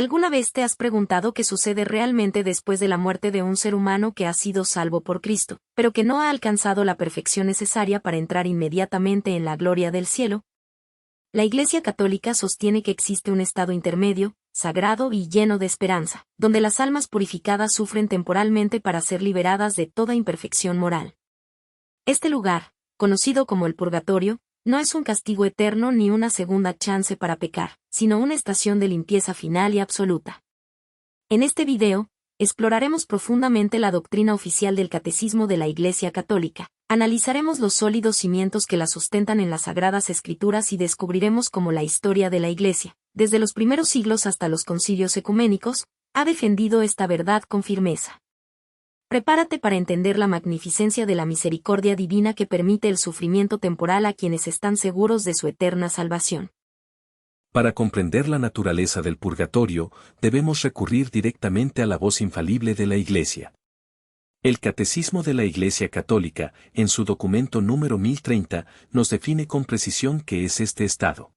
¿Alguna vez te has preguntado qué sucede realmente después de la muerte de un ser humano que ha sido salvo por Cristo, pero que no ha alcanzado la perfección necesaria para entrar inmediatamente en la gloria del cielo? La Iglesia Católica sostiene que existe un estado intermedio, sagrado y lleno de esperanza, donde las almas purificadas sufren temporalmente para ser liberadas de toda imperfección moral. Este lugar, conocido como el purgatorio, no es un castigo eterno ni una segunda chance para pecar, sino una estación de limpieza final y absoluta. En este video, exploraremos profundamente la doctrina oficial del Catecismo de la Iglesia Católica, analizaremos los sólidos cimientos que la sustentan en las Sagradas Escrituras y descubriremos cómo la historia de la Iglesia, desde los primeros siglos hasta los concilios ecuménicos, ha defendido esta verdad con firmeza. Prepárate para entender la magnificencia de la misericordia divina que permite el sufrimiento temporal a quienes están seguros de su eterna salvación. Para comprender la naturaleza del purgatorio, debemos recurrir directamente a la voz infalible de la Iglesia. El Catecismo de la Iglesia Católica, en su documento número 1030, nos define con precisión qué es este estado.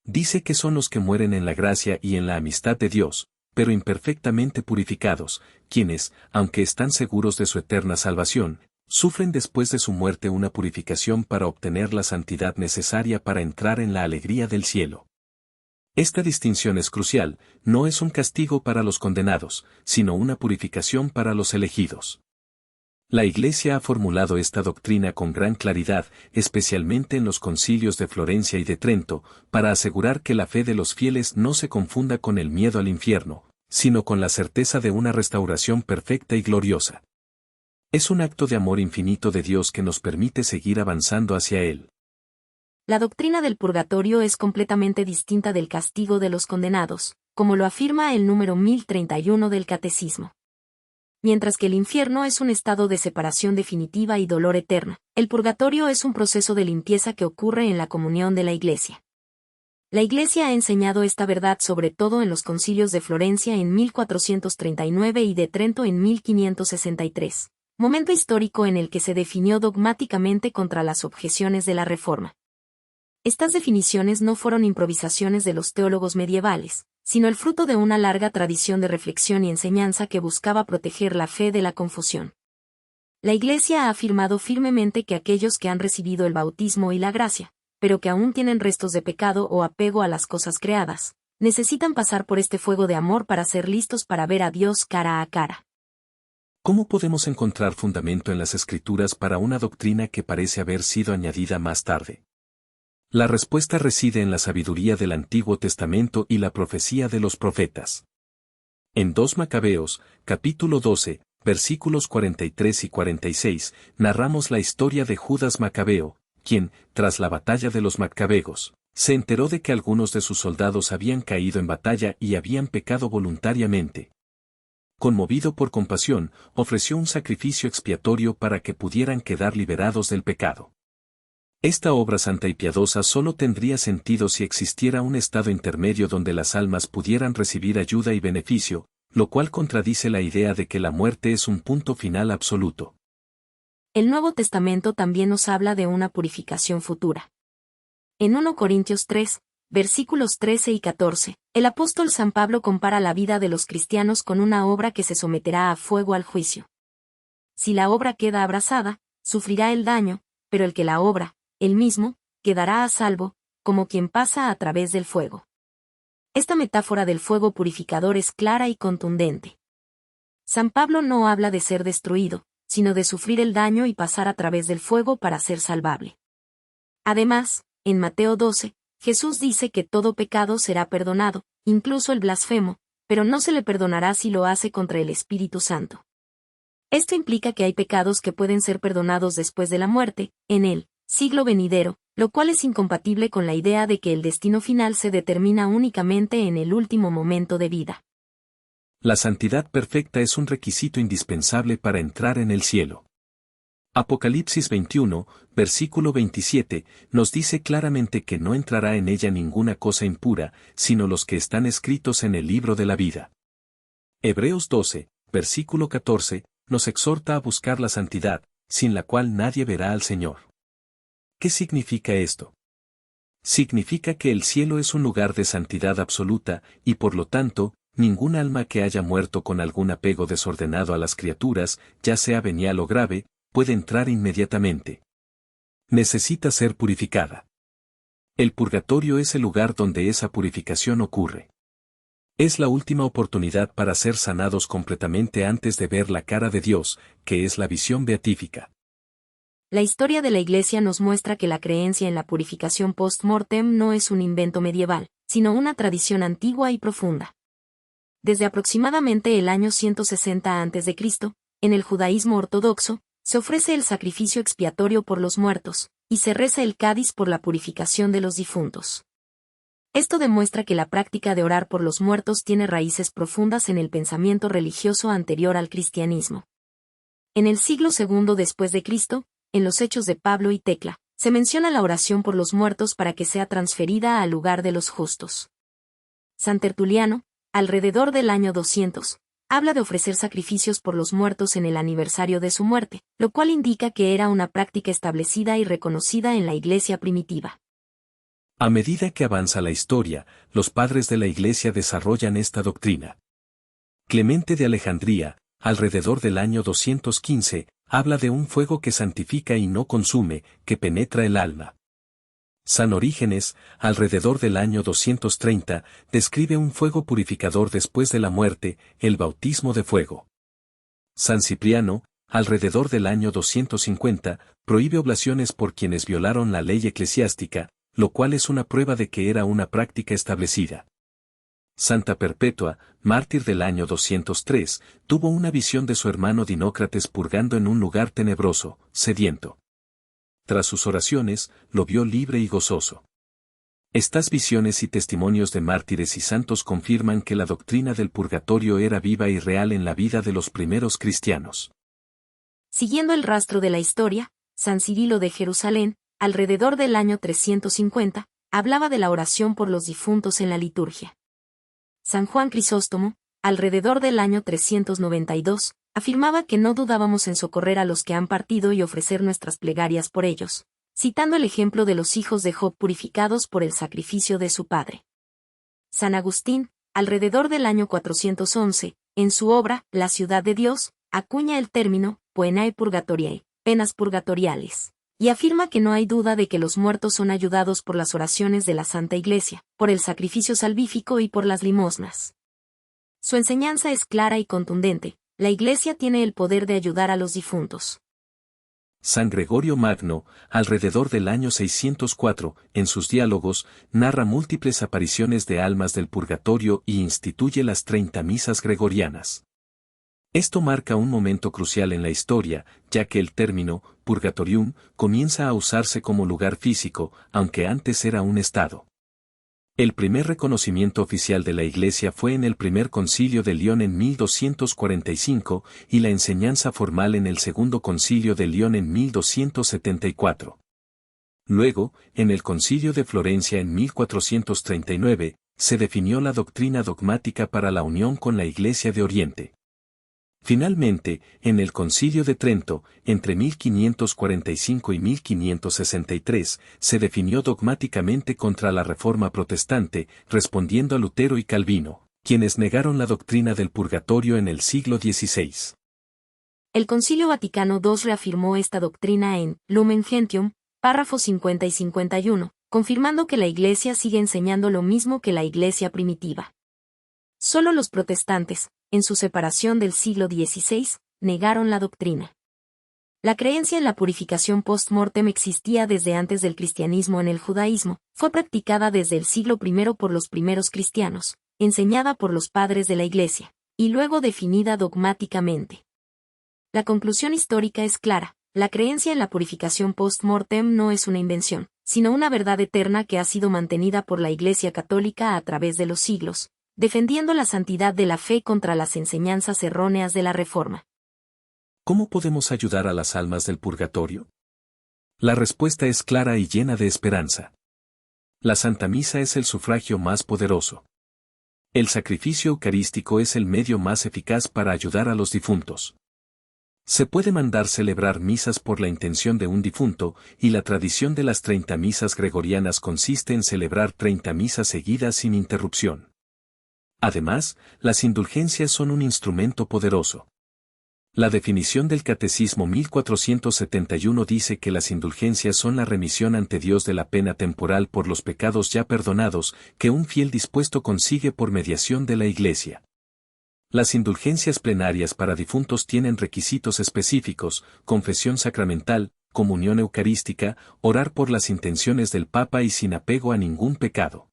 Dice que son los que mueren en la gracia y en la amistad de Dios, pero imperfectamente purificados, quienes, aunque están seguros de su eterna salvación, sufren después de su muerte una purificación para obtener la santidad necesaria para entrar en la alegría del cielo. Esta distinción es crucial, no es un castigo para los condenados, sino una purificación para los elegidos. La Iglesia ha formulado esta doctrina con gran claridad, especialmente en los concilios de Florencia y de Trento, para asegurar que la fe de los fieles no se confunda con el miedo al infierno, sino con la certeza de una restauración perfecta y gloriosa. Es un acto de amor infinito de Dios que nos permite seguir avanzando hacia Él. La doctrina del purgatorio es completamente distinta del castigo de los condenados, como lo afirma el número 1031 del Catecismo. Mientras que el infierno es un estado de separación definitiva y dolor eterna, el purgatorio es un proceso de limpieza que ocurre en la comunión de la Iglesia. La Iglesia ha enseñado esta verdad sobre todo en los concilios de Florencia en 1439 y de Trento en 1563, momento histórico en el que se definió dogmáticamente contra las objeciones de la Reforma. Estas definiciones no fueron improvisaciones de los teólogos medievales, sino el fruto de una larga tradición de reflexión y enseñanza que buscaba proteger la fe de la confusión. La Iglesia ha afirmado firmemente que aquellos que han recibido el bautismo y la gracia, pero que aún tienen restos de pecado o apego a las cosas creadas, necesitan pasar por este fuego de amor para ser listos para ver a Dios cara a cara. ¿Cómo podemos encontrar fundamento en las Escrituras para una doctrina que parece haber sido añadida más tarde? La respuesta reside en la sabiduría del Antiguo Testamento y la profecía de los profetas. En 2 Macabeos, capítulo 12, versículos 43 y 46, narramos la historia de Judas Macabeo, quien, tras la batalla de los Macabeos, se enteró de que algunos de sus soldados habían caído en batalla y habían pecado voluntariamente. Conmovido por compasión, ofreció un sacrificio expiatorio para que pudieran quedar liberados del pecado. Esta obra santa y piadosa solo tendría sentido si existiera un estado intermedio donde las almas pudieran recibir ayuda y beneficio, lo cual contradice la idea de que la muerte es un punto final absoluto. El Nuevo Testamento también nos habla de una purificación futura. En 1 Corintios 3, versículos 13 y 14, el apóstol San Pablo compara la vida de los cristianos con una obra que se someterá a fuego al juicio. Si la obra queda abrasada, sufrirá el daño, pero el que la obra, él mismo, quedará a salvo, como quien pasa a través del fuego. Esta metáfora del fuego purificador es clara y contundente. San Pablo no habla de ser destruido, sino de sufrir el daño y pasar a través del fuego para ser salvable. Además, en Mateo 12, Jesús dice que todo pecado será perdonado, incluso el blasfemo, pero no se le perdonará si lo hace contra el Espíritu Santo. Esto implica que hay pecados que pueden ser perdonados después de la muerte, en él, siglo venidero, lo cual es incompatible con la idea de que el destino final se determina únicamente en el último momento de vida. La santidad perfecta es un requisito indispensable para entrar en el cielo. Apocalipsis 21, versículo 27, nos dice claramente que no entrará en ella ninguna cosa impura, sino los que están escritos en el libro de la vida. Hebreos 12, versículo 14, nos exhorta a buscar la santidad, sin la cual nadie verá al Señor. ¿Qué significa esto? Significa que el cielo es un lugar de santidad absoluta, y por lo tanto, ningún alma que haya muerto con algún apego desordenado a las criaturas, ya sea venial o grave, puede entrar inmediatamente. Necesita ser purificada. El purgatorio es el lugar donde esa purificación ocurre. Es la última oportunidad para ser sanados completamente antes de ver la cara de Dios, que es la visión beatífica. La historia de la Iglesia nos muestra que la creencia en la purificación post-mortem no es un invento medieval, sino una tradición antigua y profunda. Desde aproximadamente el año 160 a.C., en el judaísmo ortodoxo, se ofrece el sacrificio expiatorio por los muertos, y se reza el cádiz por la purificación de los difuntos. Esto demuestra que la práctica de orar por los muertos tiene raíces profundas en el pensamiento religioso anterior al cristianismo. En el siglo II después de Cristo, en los Hechos de Pablo y Tecla, se menciona la oración por los muertos para que sea transferida al lugar de los justos. San Tertuliano, alrededor del año 200, habla de ofrecer sacrificios por los muertos en el aniversario de su muerte, lo cual indica que era una práctica establecida y reconocida en la Iglesia primitiva. A medida que avanza la historia, los padres de la Iglesia desarrollan esta doctrina. Clemente de Alejandría, alrededor del año 215, habla de un fuego que santifica y no consume, que penetra el alma. San Orígenes, alrededor del año 230, describe un fuego purificador después de la muerte, el bautismo de fuego. San Cipriano, alrededor del año 250, prohíbe oblaciones por quienes violaron la ley eclesiástica, lo cual es una prueba de que era una práctica establecida. Santa Perpetua, mártir del año 203, tuvo una visión de su hermano Dinócrates purgando en un lugar tenebroso, sediento. Tras sus oraciones, lo vio libre y gozoso. Estas visiones y testimonios de mártires y santos confirman que la doctrina del purgatorio era viva y real en la vida de los primeros cristianos. Siguiendo el rastro de la historia, San Cirilo de Jerusalén, alrededor del año 350, hablaba de la oración por los difuntos en la liturgia. San Juan Crisóstomo, alrededor del año 392, afirmaba que no dudábamos en socorrer a los que han partido y ofrecer nuestras plegarias por ellos, citando el ejemplo de los hijos de Job purificados por el sacrificio de su padre. San Agustín, alrededor del año 411, en su obra La ciudad de Dios, acuña el término poenae purgatoriae, penas purgatoriales, y afirma que no hay duda de que los muertos son ayudados por las oraciones de la Santa Iglesia, por el sacrificio salvífico y por las limosnas. Su enseñanza es clara y contundente: la Iglesia tiene el poder de ayudar a los difuntos. San Gregorio Magno, alrededor del año 604, en sus diálogos, narra múltiples apariciones de almas del purgatorio y instituye las 30 misas gregorianas. Esto marca un momento crucial en la historia, ya que el término purgatorium comienza a usarse como lugar físico, aunque antes era un estado. El primer reconocimiento oficial de la Iglesia fue en el primer concilio de León en 1245 y la enseñanza formal en el segundo concilio de León en 1274. Luego, en el concilio de Florencia en 1439, se definió la doctrina dogmática para la unión con la Iglesia de Oriente. Finalmente, en el Concilio de Trento, entre 1545 y 1563, se definió dogmáticamente contra la Reforma protestante, respondiendo a Lutero y Calvino, quienes negaron la doctrina del purgatorio en el siglo XVI. El Concilio Vaticano II reafirmó esta doctrina en Lumen Gentium, párrafos 50 y 51, confirmando que la Iglesia sigue enseñando lo mismo que la Iglesia primitiva. Solo los protestantes, en su separación del siglo XVI, negaron la doctrina. La creencia en la purificación post-mortem existía desde antes del cristianismo en el judaísmo, fue practicada desde el siglo I por los primeros cristianos, enseñada por los padres de la Iglesia, y luego definida dogmáticamente. La conclusión histórica es clara: la creencia en la purificación post-mortem no es una invención, sino una verdad eterna que ha sido mantenida por la Iglesia católica a través de los siglos, defendiendo la santidad de la fe contra las enseñanzas erróneas de la Reforma. ¿Cómo podemos ayudar a las almas del purgatorio? La respuesta es clara y llena de esperanza. La Santa Misa es el sufragio más poderoso. El sacrificio eucarístico es el medio más eficaz para ayudar a los difuntos. Se puede mandar celebrar misas por la intención de un difunto, y la tradición de las 30 misas gregorianas consiste en celebrar 30 misas seguidas sin interrupción. Además, las indulgencias son un instrumento poderoso. La definición del Catecismo 1471 dice que las indulgencias son la remisión ante Dios de la pena temporal por los pecados ya perdonados que un fiel dispuesto consigue por mediación de la Iglesia. Las indulgencias plenarias para difuntos tienen requisitos específicos: confesión sacramental, comunión eucarística, orar por las intenciones del Papa y sin apego a ningún pecado.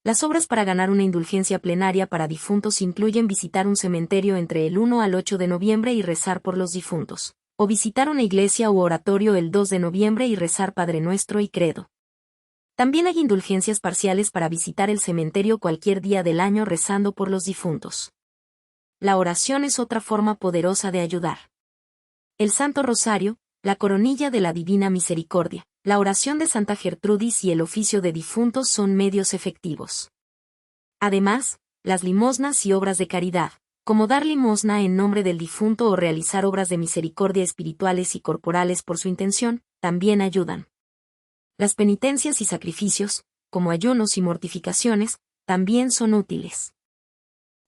Las obras para ganar una indulgencia plenaria para difuntos incluyen visitar un cementerio entre el 1 al 8 de noviembre y rezar por los difuntos, o visitar una iglesia u oratorio el 2 de noviembre y rezar Padre Nuestro y Credo. También hay indulgencias parciales para visitar el cementerio cualquier día del año rezando por los difuntos. La oración es otra forma poderosa de ayudar. El Santo Rosario, la coronilla de la Divina Misericordia, la oración de Santa Gertrudis y el oficio de difuntos son medios efectivos. Además, las limosnas y obras de caridad, como dar limosna en nombre del difunto o realizar obras de misericordia espirituales y corporales por su intención, también ayudan. Las penitencias y sacrificios, como ayunos y mortificaciones, también son útiles.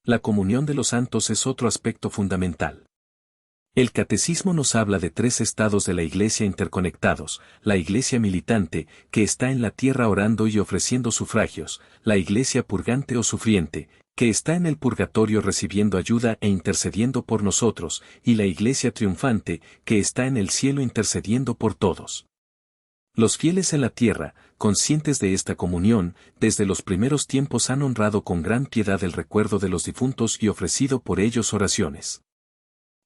La comunión de los santos es otro aspecto fundamental. El Catecismo nos habla de 3 estados de la Iglesia interconectados: la Iglesia militante, que está en la tierra orando y ofreciendo sufragios; la Iglesia purgante o sufriente, que está en el purgatorio recibiendo ayuda e intercediendo por nosotros; y la Iglesia triunfante, que está en el cielo intercediendo por todos. Los fieles en la tierra, conscientes de esta comunión, desde los primeros tiempos han honrado con gran piedad el recuerdo de los difuntos y ofrecido por ellos oraciones.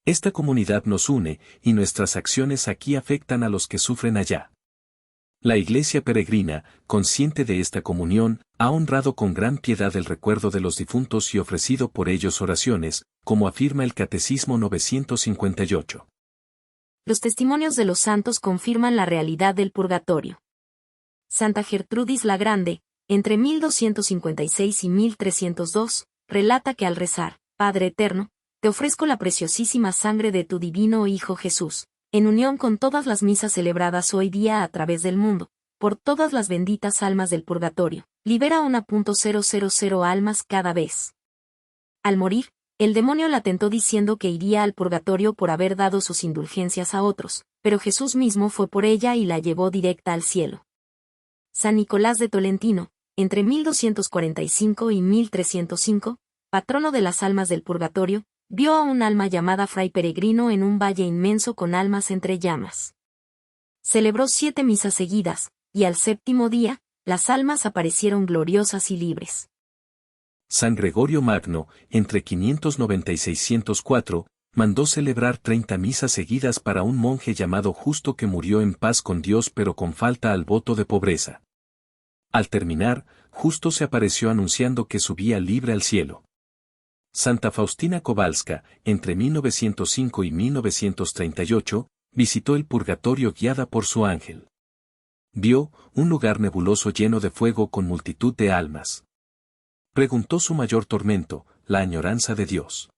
Esta comunidad nos une, y nuestras acciones aquí afectan a los que sufren allá. La Iglesia peregrina, consciente de esta comunión, ha honrado con gran piedad el recuerdo de los difuntos y ofrecido por ellos oraciones, como afirma el Catecismo 958. Los testimonios de los santos confirman la realidad del purgatorio. Santa Gertrudis la Grande, entre 1256 y 1302, relata que al rezar, Padre Eterno, te ofrezco la preciosísima sangre de tu divino Hijo Jesús, en unión con todas las misas celebradas hoy día a través del mundo, por todas las benditas almas del purgatorio, libera 1.000 almas cada vez. Al morir, el demonio la tentó diciendo que iría al purgatorio por haber dado sus indulgencias a otros, pero Jesús mismo fue por ella y la llevó directa al cielo. San Nicolás de Tolentino, entre 1245 y 1305, patrono de las almas del purgatorio, vio a un alma llamada Fray Peregrino en un valle inmenso con almas entre llamas. Celebró 7 misas seguidas, y al 7º día, las almas aparecieron gloriosas y libres. San Gregorio Magno, entre 590 y 604, mandó celebrar 30 misas seguidas para un monje llamado Justo que murió en paz con Dios pero con falta al voto de pobreza. Al terminar, Justo se apareció anunciando que subía libre al cielo. Santa Faustina Kowalska, entre 1905 y 1938, visitó el purgatorio guiada por su ángel. Vio un lugar nebuloso lleno de fuego con multitud de almas. Preguntó su mayor tormento, la añoranza de Dios.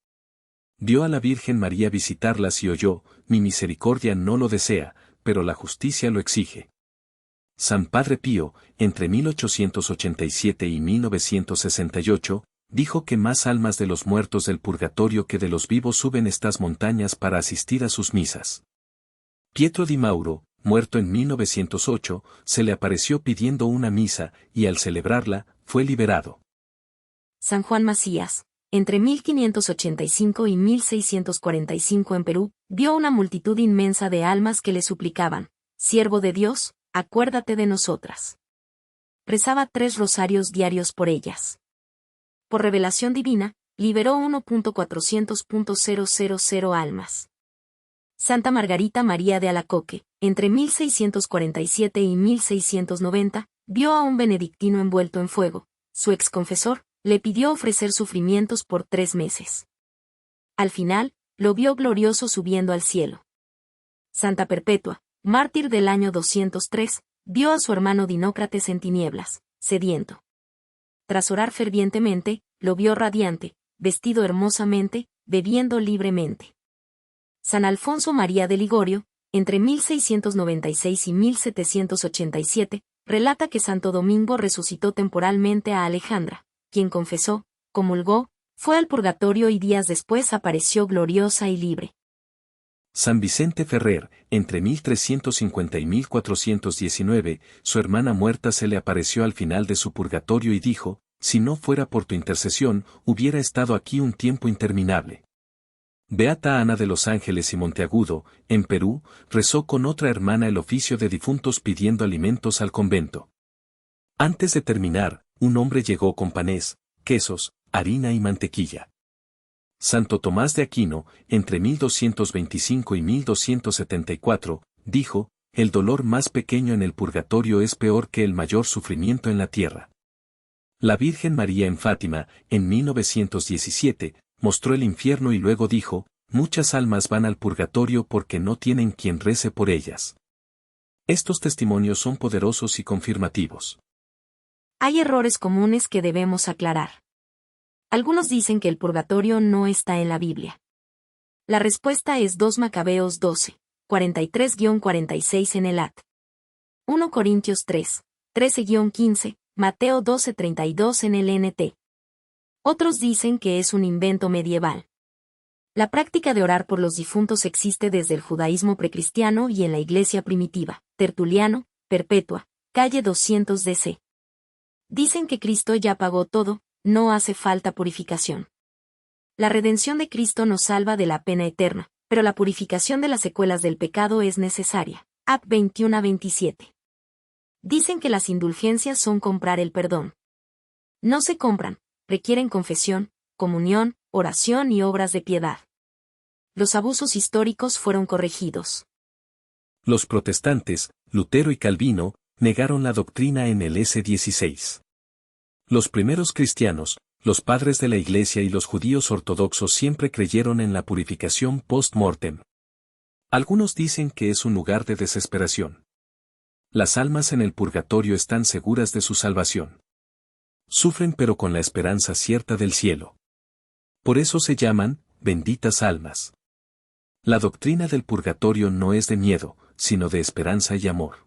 Vio a la Virgen María visitarlas y oyó: mi misericordia no lo desea, pero la justicia lo exige. San Padre Pío, entre 1887 y 1968, dijo que más almas de los muertos del purgatorio que de los vivos suben estas montañas para asistir a sus misas. Pietro di Mauro, muerto en 1908, se le apareció pidiendo una misa, y al celebrarla, fue liberado. San Juan Macías, entre 1585 y 1645 en Perú, vio una multitud inmensa de almas que le suplicaban: siervo de Dios, acuérdate de nosotras. Rezaba 3 rosarios diarios por ellas. Por revelación divina, liberó 1.400.000 almas. Santa Margarita María de Alacoque, entre 1647 y 1690, vio a un benedictino envuelto en fuego. Su exconfesor le pidió ofrecer sufrimientos por 3 meses. Al final, lo vio glorioso subiendo al cielo. Santa Perpetua, mártir del año 203, vio a su hermano Dinócrates en tinieblas, sediento. Tras orar fervientemente, lo vio radiante, vestido hermosamente, bebiendo libremente. San Alfonso María de Ligorio, entre 1696 y 1787, relata que Santo Domingo resucitó temporalmente a Alejandra, quien confesó, comulgó, fue al purgatorio y días después apareció gloriosa y libre. San Vicente Ferrer, entre 1350 y 1419, su hermana muerta se le apareció al final de su purgatorio y dijo, si no fuera por tu intercesión, hubiera estado aquí un tiempo interminable. Beata Ana de los Ángeles y Monteagudo, en Perú, rezó con otra hermana el oficio de difuntos pidiendo alimentos al convento. Antes de terminar, un hombre llegó con panés, quesos, harina y mantequilla. Santo Tomás de Aquino, entre 1225 y 1274, dijo, el dolor más pequeño en el purgatorio es peor que el mayor sufrimiento en la tierra. La Virgen María en Fátima, en 1917, mostró el infierno y luego dijo, muchas almas van al purgatorio porque no tienen quien rece por ellas. Estos testimonios son poderosos y confirmativos. Hay errores comunes que debemos aclarar. Algunos dicen que el purgatorio no está en la Biblia. La respuesta es 2 Macabeos 12, 43-46 en el At. 1 Corintios 3, 13-15, Mateo 12:32 en el NT. Otros dicen que es un invento medieval. La práctica de orar por los difuntos existe desde el judaísmo precristiano y en la iglesia primitiva, Tertuliano, Perpetua, calle 200 DC. Dicen que Cristo ya pagó todo, no hace falta purificación. La redención de Cristo nos salva de la pena eterna, pero la purificación de las secuelas del pecado es necesaria. Ap 21-27. Dicen que las indulgencias son comprar el perdón. No se compran, requieren confesión, comunión, oración y obras de piedad. Los abusos históricos fueron corregidos. Los protestantes, Lutero y Calvino, negaron la doctrina en el S16. Los primeros cristianos, los padres de la Iglesia y los judíos ortodoxos siempre creyeron en la purificación post-mortem. Algunos dicen que es un lugar de desesperación. Las almas en el purgatorio están seguras de su salvación. Sufren pero con la esperanza cierta del cielo. Por eso se llaman, benditas almas. La doctrina del purgatorio no es de miedo, sino de esperanza y amor.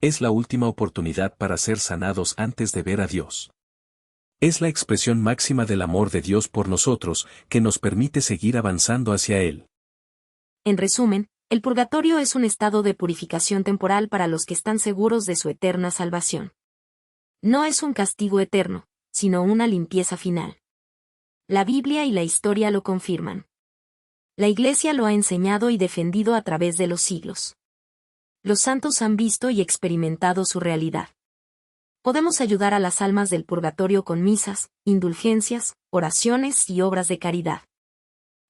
Es la última oportunidad para ser sanados antes de ver a Dios. Es la expresión máxima del amor de Dios por nosotros, que nos permite seguir avanzando hacia Él. En resumen, el purgatorio es un estado de purificación temporal para los que están seguros de su eterna salvación. No es un castigo eterno, sino una limpieza final. La Biblia y la historia lo confirman. La Iglesia lo ha enseñado y defendido a través de los siglos. Los santos han visto y experimentado su realidad. Podemos ayudar a las almas del purgatorio con misas, indulgencias, oraciones y obras de caridad.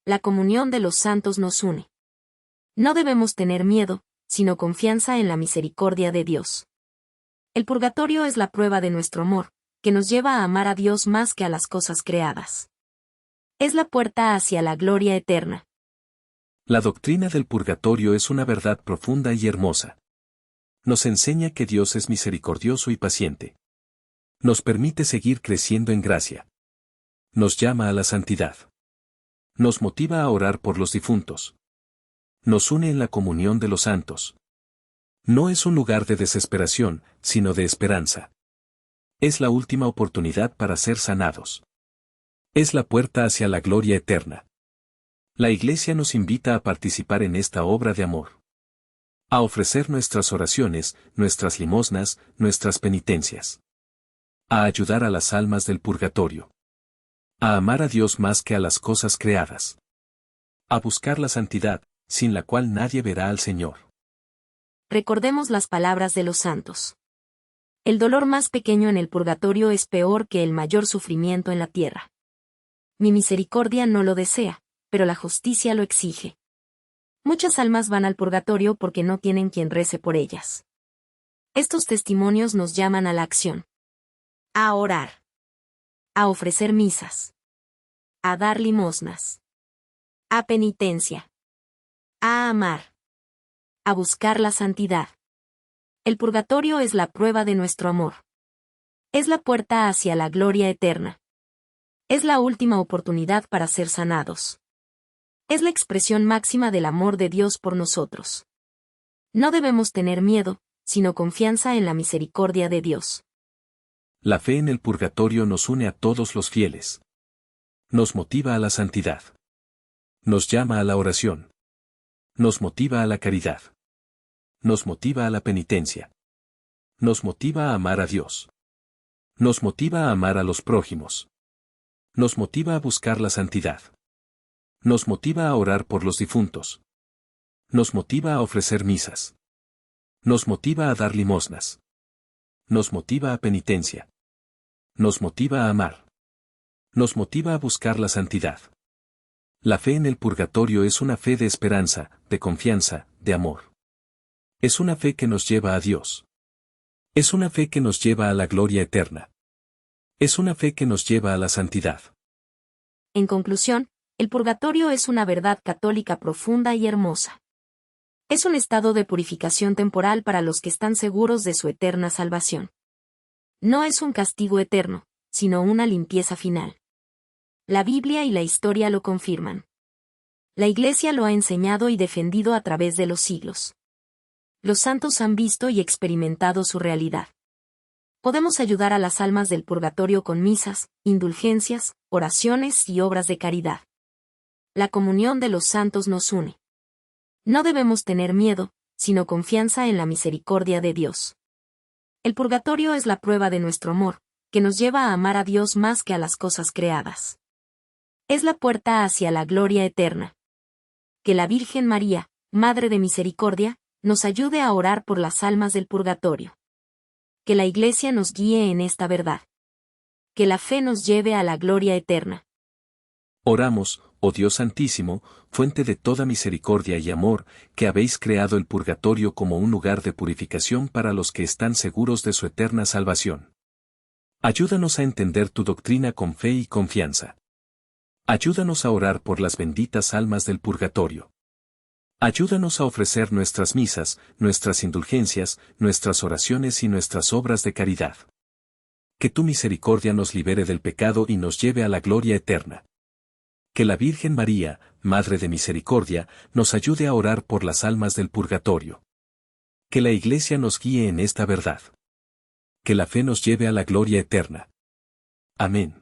La comunión de los santos nos une. No debemos tener miedo, sino confianza en la misericordia de Dios. El purgatorio es la prueba de nuestro amor, que nos lleva a amar a Dios más que a las cosas creadas. Es la puerta hacia la gloria eterna. La doctrina del purgatorio es una verdad profunda y hermosa. Nos enseña que Dios es misericordioso y paciente. Nos permite seguir creciendo en gracia. Nos llama a la santidad. Nos motiva a orar por los difuntos. Nos une en la comunión de los santos. No es un lugar de desesperación, sino de esperanza. Es la última oportunidad para ser sanados. Es la puerta hacia la gloria eterna. La Iglesia nos invita a participar en esta obra de amor. A ofrecer nuestras oraciones, nuestras limosnas, nuestras penitencias. A ayudar a las almas del purgatorio. A amar a Dios más que a las cosas creadas. A buscar la santidad, sin la cual nadie verá al Señor. Recordemos las palabras de los santos. El dolor más pequeño en el purgatorio es peor que el mayor sufrimiento en la tierra. Mi misericordia no lo desea, pero la justicia lo exige. Muchas almas van al purgatorio porque no tienen quien rece por ellas. Estos testimonios nos llaman a la acción. A orar. A ofrecer misas. A dar limosnas. A penitencia. A amar. A buscar la santidad. El purgatorio es la prueba de nuestro amor. Es la puerta hacia la gloria eterna. Es la última oportunidad para ser sanados. Es la expresión máxima del amor de Dios por nosotros. No debemos tener miedo, sino confianza en la misericordia de Dios. La fe en el purgatorio nos une a todos los fieles. Nos motiva a la santidad. Nos llama a la oración. Nos motiva a la caridad. Nos motiva a la penitencia. Nos motiva a amar a Dios. Nos motiva a amar a los prójimos. Nos motiva a buscar la santidad. Nos motiva a orar por los difuntos. Nos motiva a ofrecer misas. Nos motiva a dar limosnas. Nos motiva a penitencia. Nos motiva a amar. Nos motiva a buscar la santidad. La fe en el purgatorio es una fe de esperanza, de confianza, de amor. Es una fe que nos lleva a Dios. Es una fe que nos lleva a la gloria eterna. Es una fe que nos lleva a la santidad. En conclusión, el purgatorio es una verdad católica profunda y hermosa. Es un estado de purificación temporal para los que están seguros de su eterna salvación. No es un castigo eterno, sino una limpieza final. La Biblia y la historia lo confirman. La Iglesia lo ha enseñado y defendido a través de los siglos. Los santos han visto y experimentado su realidad. Podemos ayudar a las almas del purgatorio con misas, indulgencias, oraciones y obras de caridad. La comunión de los santos nos une. No debemos tener miedo, sino confianza en la misericordia de Dios. El purgatorio es la prueba de nuestro amor, que nos lleva a amar a Dios más que a las cosas creadas. Es la puerta hacia la gloria eterna. Que la Virgen María, Madre de Misericordia, nos ayude a orar por las almas del purgatorio. Que la Iglesia nos guíe en esta verdad. Que la fe nos lleve a la gloria eterna. Oramos, oh Dios Santísimo, fuente de toda misericordia y amor, que habéis creado el purgatorio como un lugar de purificación para los que están seguros de su eterna salvación. Ayúdanos a entender tu doctrina con fe y confianza. Ayúdanos a orar por las benditas almas del purgatorio. Ayúdanos a ofrecer nuestras misas, nuestras indulgencias, nuestras oraciones y nuestras obras de caridad. Que tu misericordia nos libere del pecado y nos lleve a la gloria eterna. Que la Virgen María, Madre de Misericordia, nos ayude a orar por las almas del purgatorio. Que la Iglesia nos guíe en esta verdad. Que la fe nos lleve a la gloria eterna. Amén.